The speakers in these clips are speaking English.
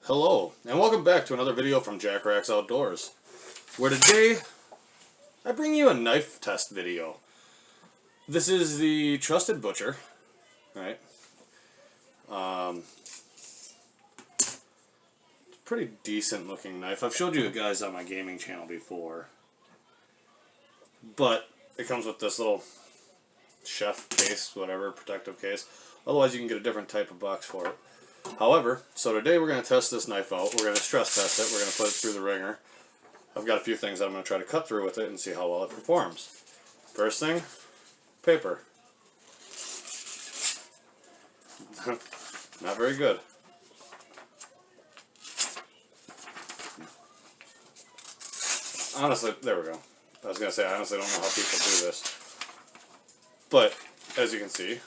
Hello, and welcome back to another video from Jack Racks Outdoors, where today I bring you a knife test video. This is the Trusted Butcher, right? Pretty decent looking knife. I've showed you guys on my gaming channel before, but it comes with this little chef case, whatever, protective case. Otherwise you can get a different type of box for it. However, so today we're going to test this knife out. We're going to stress test it. We're going to put it through the ringer. I've got a few things that I'm going to try to cut through with it and see how well it performs. First thing, paper. Not very good. Honestly, there we go. I was going to say, I honestly don't know how people do this. But, as you can see,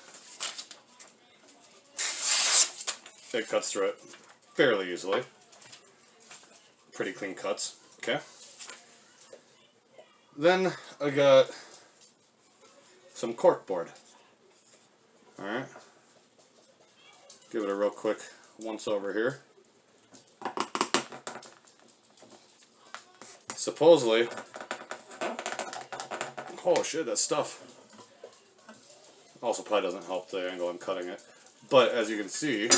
it cuts through it fairly easily. Pretty clean cuts. Okay. Then I got some cork board. Alright. Give it a real quick once over here. Supposedly, oh shit, that stuff also probably doesn't help the angle I'm cutting it. But as you can see, it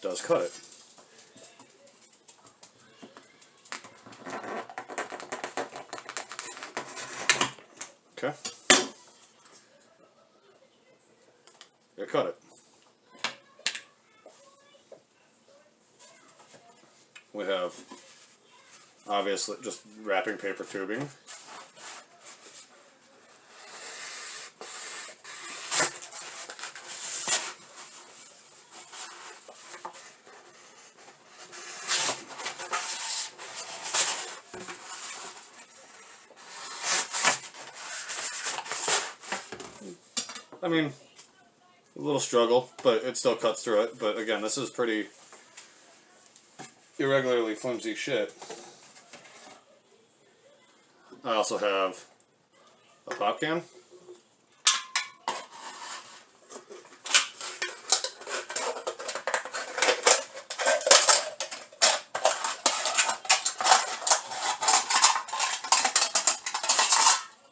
does cut it. Okay. It cut it. We have obviously just wrapping paper tubing. I mean, a little struggle, but it still cuts through it. But again, this is pretty irregularly flimsy shit. I also have a pop can.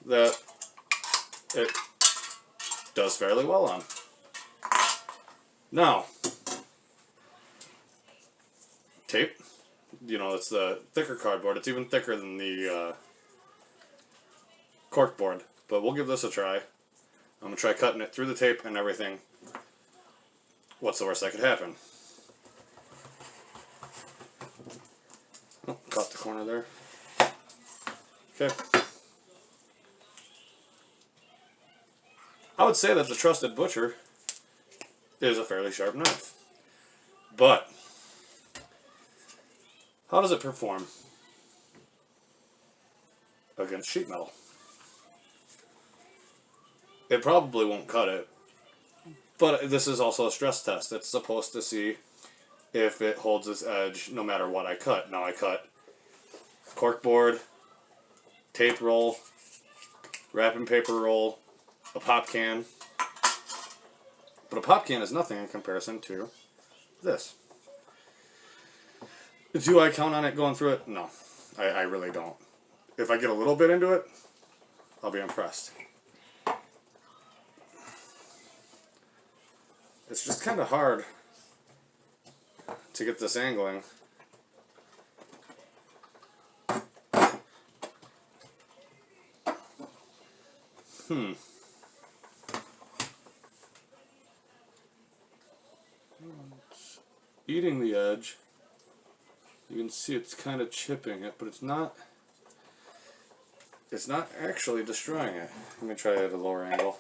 That it does fairly well on. Now, tape. You know, it's the thicker cardboard. It's even thicker than the cork board. But we'll give this a try. I'm going to try cutting it through the tape and everything. What's the worst that could happen? Oh, caught the corner there. Okay. I would say that the Trusted Butcher is a fairly sharp knife. But how does it perform against sheet metal? It probably won't cut it, but this is also a stress test. It's supposed to see if it holds its edge no matter what I cut. Now I cut corkboard, tape roll, wrapping paper roll, a pop can. But a pop can is nothing in comparison to this. Do I count on it going through it? No, I really don't. If I get a little bit into it, I'll be impressed. It's just kind of hard to get this angling. It's eating the edge. You can see it's kind of chipping it, but it's not actually destroying it. Let me try it at a lower angle.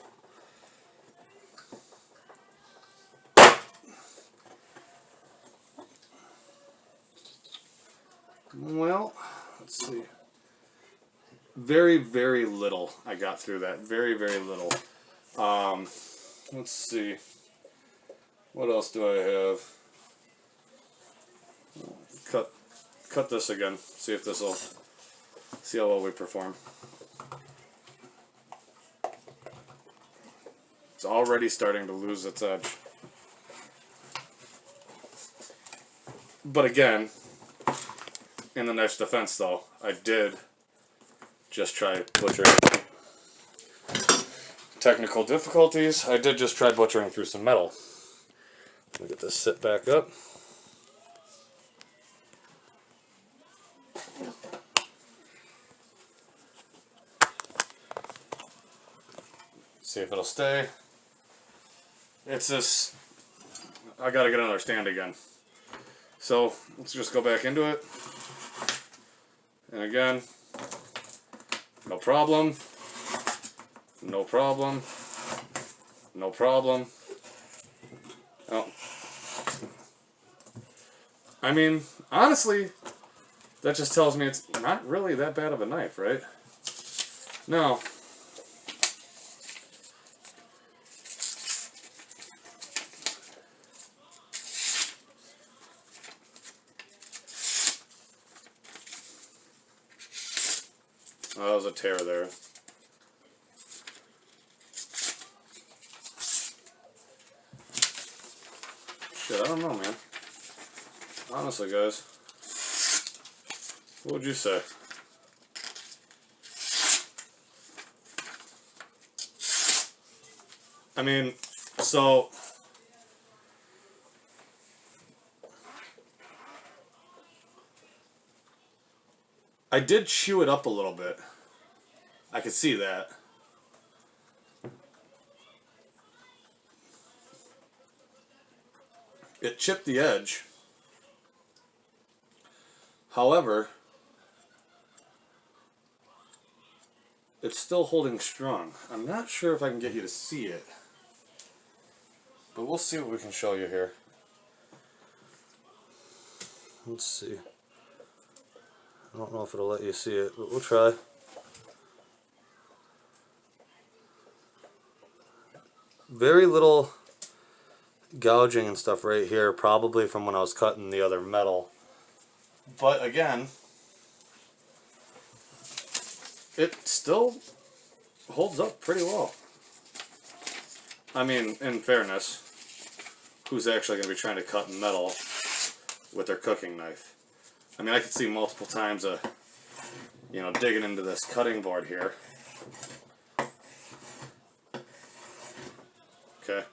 Well, let's see. Very, very little I got through that. Very, very little. Let's see. What else do I have? Cut this again. See if this will. See how well we perform. It's already starting to lose its edge. But again, in the knife's defense though, I did just try butchering. Technical difficulties, I did just try butchering through some metal. Let me get this sit back up. See if it'll stay. It's this, I gotta get another stand again. So let's just go back into it. And again, no problem. No problem. No problem. Oh. I mean, honestly, that just tells me it's not really that bad of a knife, right? No. Oh, that was a tear there. Shit, I don't know, man. Honestly, guys. What would you say? I mean, so... I did chew it up a little bit. I could see that. It chipped the edge. However, it's still holding strong. I'm not sure if I can get you to see it, but we'll see what we can show you here. Let's see. I don't know if it'll let you see it, but we'll try. Very little gouging and stuff right here, probably from when I was cutting the other metal. But again, it still holds up pretty well. I mean, in fairness, who's actually going to be trying to cut metal with their cooking knife? I mean, I could see multiple times you know, digging into this cutting board here. Okay.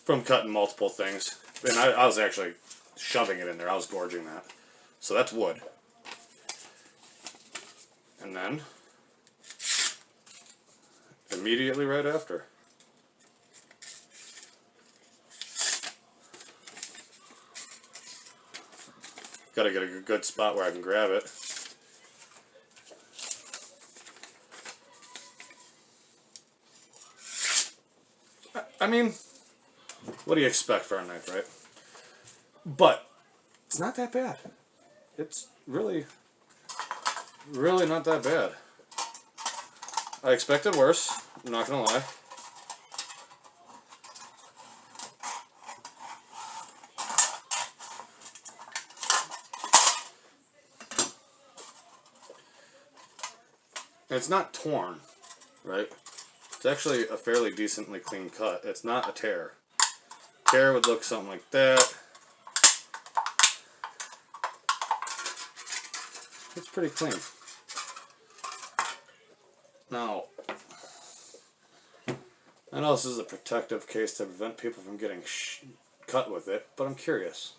From cutting multiple things. And I was actually shoving it in there. I was gorging that. So that's wood. And then, immediately right after. Gotta get a good spot where I can grab it. I mean, what do you expect for a knife, right? But it's not that bad. It's really, really not that bad. I expected worse, I'm not gonna lie. And it's not torn, right? It's actually a fairly decently clean cut. It's not a tear. Tear would look something like that. It's pretty clean. Now, I know this is a protective case to prevent people from getting cut with it, but I'm curious.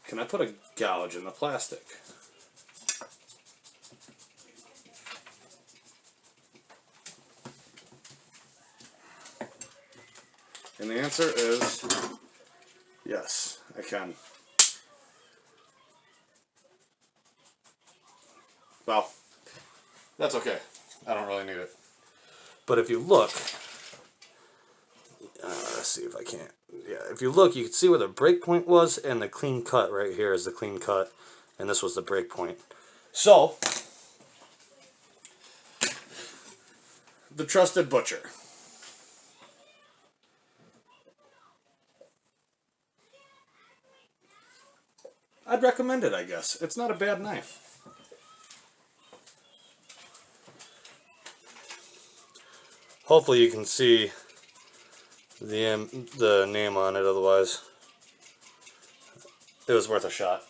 Can I put a gouge in the plastic? And the answer is yes, I can. Well, that's okay. I don't really need it. But if you look, let's see if I can't. Yeah, if you look, you can see where the break point was, and the clean cut right here is the clean cut, and this was the break point. So, the Trusted Butcher. I'd recommend it, I guess. It's not a bad knife. Hopefully you can see the name on it, otherwise it was worth a shot.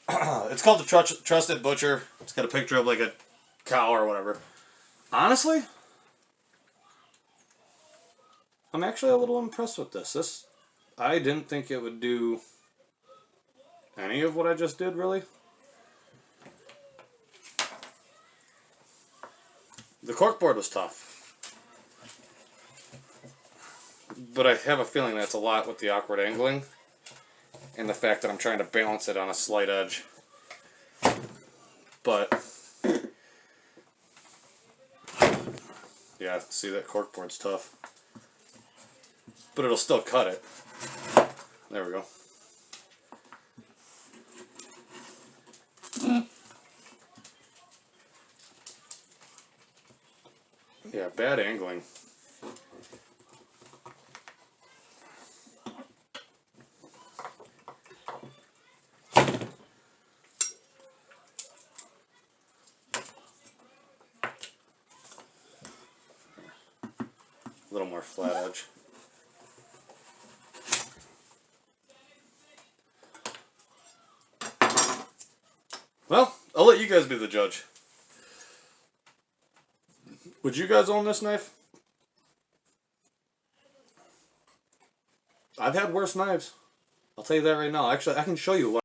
It's called the Trusted Butcher. It's got a picture of like a cow or whatever. Honestly, I'm actually a little impressed with this. I didn't think it would do any of what I just did, really. The corkboard was tough, but I have a feeling that's a lot with the awkward angling and the fact that I'm trying to balance it on a slight edge. But yeah, see, that corkboard's tough, but it'll still cut it. There we go. Yeah, bad angling. A little more flat edge. Well, I'll let you guys be the judge. Would you guys own this knife? I've had worse knives. I'll tell you that right now. Actually, I can show you one.